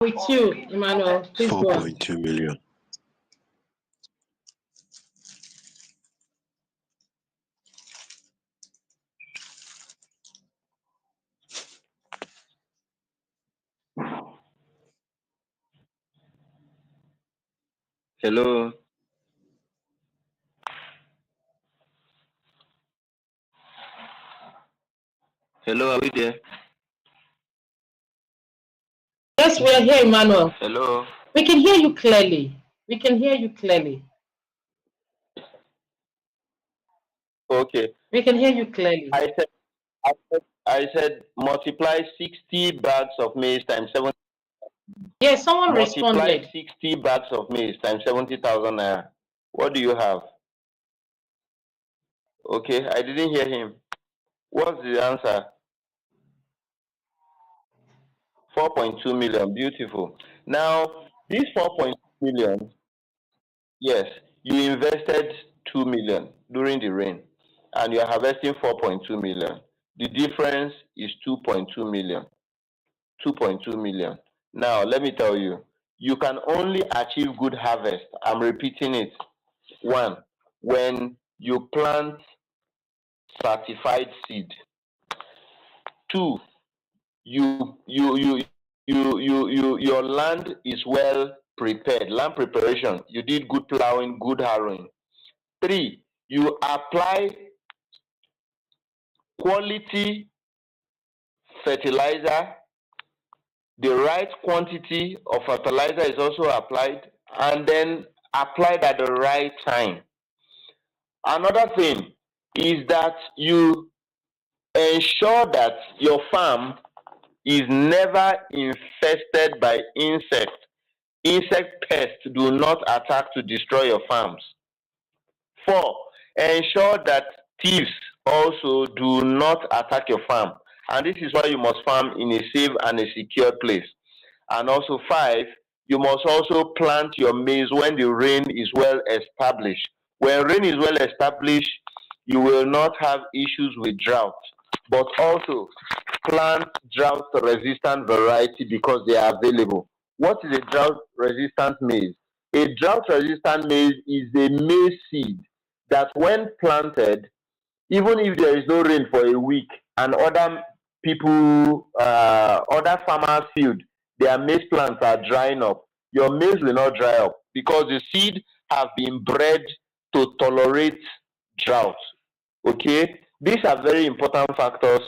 With you, Emmanuel, please go on. 4.2 million. Hello. Hello, are we there? Yes, we are here, Emmanuel. Hello. We can hear you clearly. We can hear you clearly. Okay. We can hear you clearly. I said multiply 60 bags of maize times 70. Yes, someone Multiply responded. 60 bags of maize times 70,000 naira. What do you have? Okay, I didn't hear him. What's the answer? 4.2 million. Beautiful. Now, this 4.2 million, yes, you invested 2 million during the rain and you're harvesting 4.2 million. The difference is 2.2 million. 2.2 million. Now, let me tell you, you can only achieve good harvest. I'm repeating it. One, when you plant certified seed. Two, your land is well prepared. Land preparation. You did good plowing, good harrowing. Three, you apply quality fertilizer. The right quantity of fertilizer is also applied and then applied at the right time. Another thing is that you ensure that your farm is never infested by insects. Insect pests do not attack to destroy your farms. 4, ensure that thieves also do not attack your farm. And this is why you must farm in a safe and a secure place. And also 5, you must also plant your maize when the rain is well established. When rain is well established, you will not have issues with drought. But also plant drought-resistant variety because they are available. What is a drought-resistant maize? A drought-resistant maize is a maize seed that when planted, even if there is no rain for a week and other other farmers' field, their maize plants are drying up, your maize will not dry up because the seed have been bred to tolerate drought. Okay, these are very important factors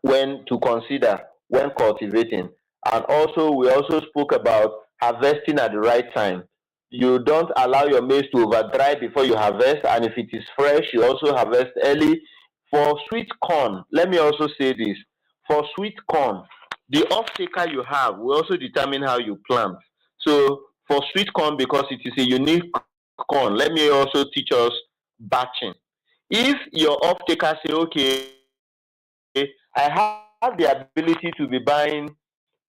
when to consider when cultivating. And also, we also spoke about harvesting at the right time. You don't allow your maize to over dry before you harvest, and if it is fresh, you also harvest early. For sweet corn, let me also say this: for sweet corn, the off taker you have will also determine how you plant. So, for sweet corn, because it is a unique corn, let me also teach us batching. If your off taker say, okay, I have the ability to be buying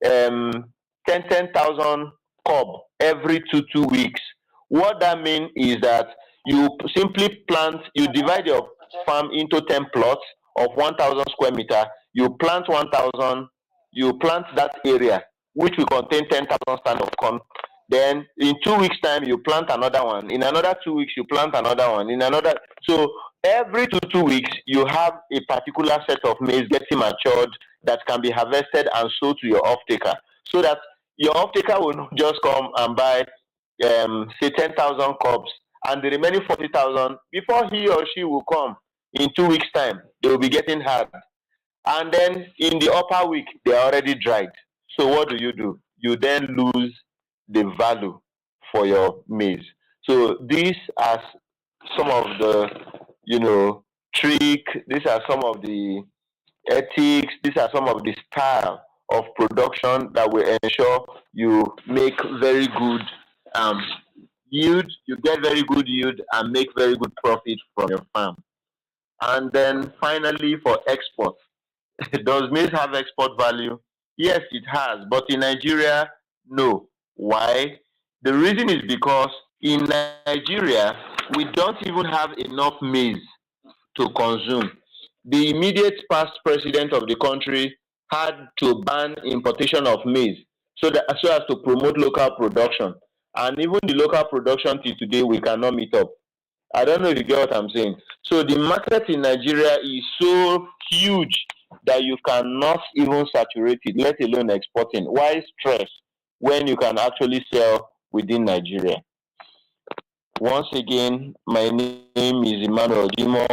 10,000 cob every two weeks. What that means is that you simply plant, you divide your farm into 10 plots of 1,000 square meter. You plant 1,000, you plant that area, which will contain 10,000 stand of corn. Then in 2 weeks' time, you plant another one. In another 2 weeks, you plant another one. In another, so every two weeks, you have a particular set of maize getting matured that can be harvested and sold to your off-taker, so that your off-taker will not just come and buy, say, 10,000 cobs, and the remaining 40,000, before he or she will come in 2 weeks' time, they will be getting hard. And then in the upper week, they are already dried. So what do? You then lose the value for your maize. So these are some of the, these are some of the ethics, these are some of the style of production that will ensure you make very good yield, you get very good yield and make very good profit from your farm. And then finally, for export, does maize have export value? Yes, it has, but in Nigeria, no. Why? The reason is because in Nigeria, we don't even have enough maize to consume. The immediate past president of the country had to ban importation of maize so as to promote local production. And even the local production till today we cannot meet up. I don't know if you get what I'm saying. So the market in Nigeria is so huge that you cannot even saturate it, let alone exporting. Why stress when you can actually sell within Nigeria? Once again, my name is Emmanuel Dimo.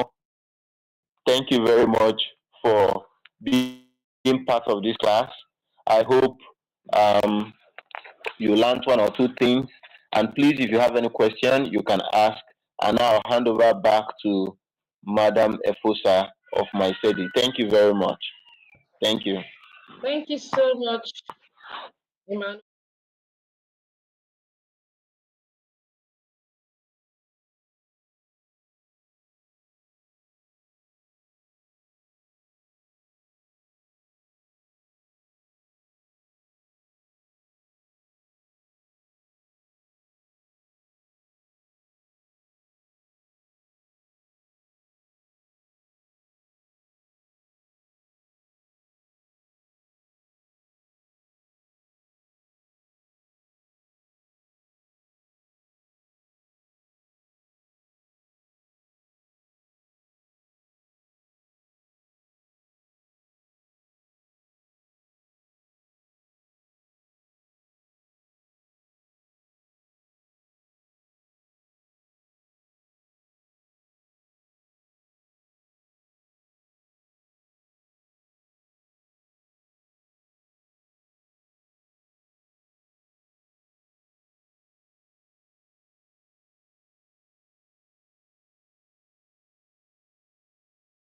Thank you very much for being part of this class. I hope um, you learned one or two things. And please, if you have any question, you can ask. And now I'll hand over back to Madam Efosa of Misedi. Thank you very much. Thank you. Thank you so much, Emmanuel.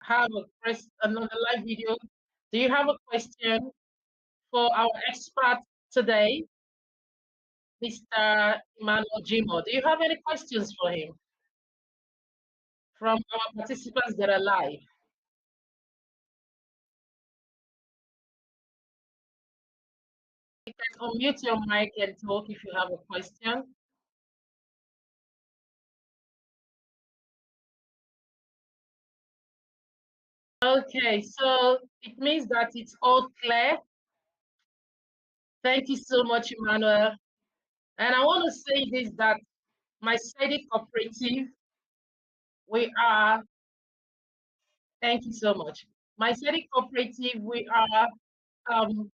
Have a another live video. Do you have a question for our expert today, Mr. Emmanuel Jimo? Do you have any questions for him from our participants that are live? You can unmute your mic and talk if you have a question. Okay, so it means that it's all clear. Thank you so much, Emmanuel. And I want to say this, that Misedi Cooperative, we are, thank you so much. Misedi Cooperative, we are um,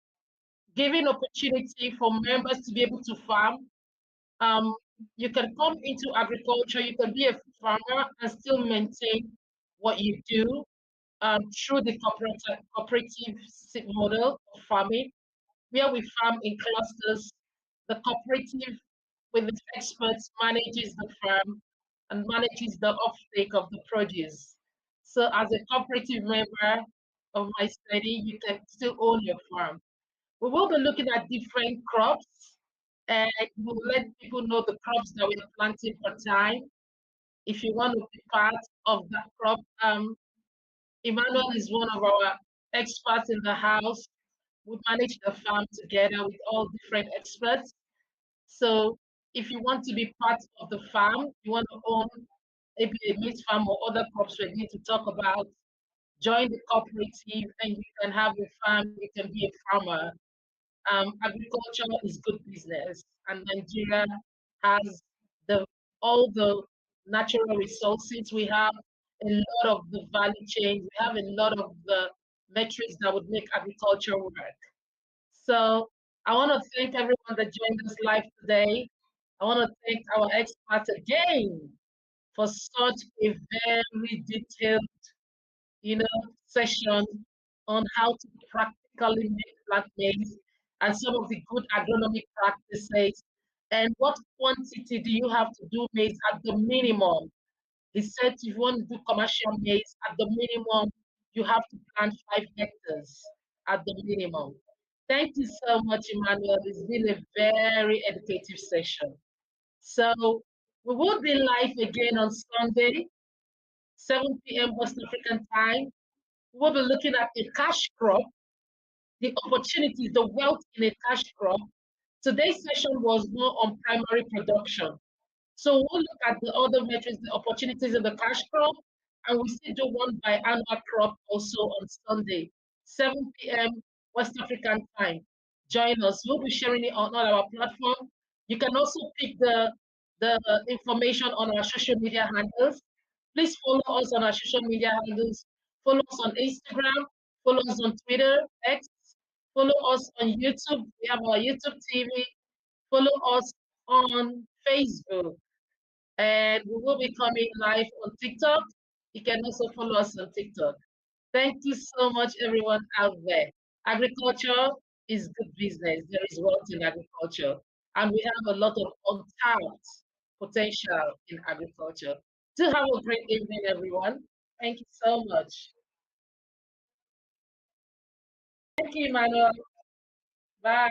giving opportunity for members to be able to farm. Um, you can come into agriculture, you can be a farmer and still maintain what you do through the cooperative model of farming, where we farm in clusters. The cooperative, with its experts, manages the farm and manages the offtake of the produce. So, as a cooperative member of my study, you can still own your farm. We will be looking at different crops, and we'll let people know the crops that we're planting per time. If you want to be part of that crop, Emmanuel is one of our experts in the house. We manage the farm together with all different experts. So if you want to be part of the farm, you want to own maybe a meat farm or other crops we need to talk about, join the cooperative and you can have a farm, you can be a farmer. Agriculture is good business, and Nigeria has the all the natural resources. We have a lot of the value chain. We have a lot of the metrics that would make agriculture work. So I want to thank everyone that joined us live today. I want to thank our experts again for such a very detailed, session on how to practically make plant maize and some of the good agronomic practices and what quantity do you have to do maize at the minimum. He said if you want to do commercial maize at the minimum, you have to plant 5 hectares at the minimum. Thank you so much, Emmanuel. It's been a very educative session. So we will be live again on Sunday, 7 p.m. West African time. We'll be looking at a cash crop, the opportunities, the wealth in a cash crop. Today's session was more on primary production. So we'll look at the other metrics, the opportunities in the cash crop, and we still do one biannual crop also on Sunday, 7 p.m. West African time. join us. We'll be sharing it on all our platform. You can also pick the information on our social media handles. Please follow us on our social media handles. Follow us on Instagram. Follow us on Twitter, X. Follow us on YouTube. We have our YouTube TV. Follow us on Facebook. And we will be coming live on TikTok. You can also follow us on TikTok. Thank you so much, everyone out there. Agriculture is good business. There is wealth in agriculture, and we have a lot of untapped potential in agriculture. Do have a great evening, everyone. Thank you so much. Thank you, Emmanuel. Bye.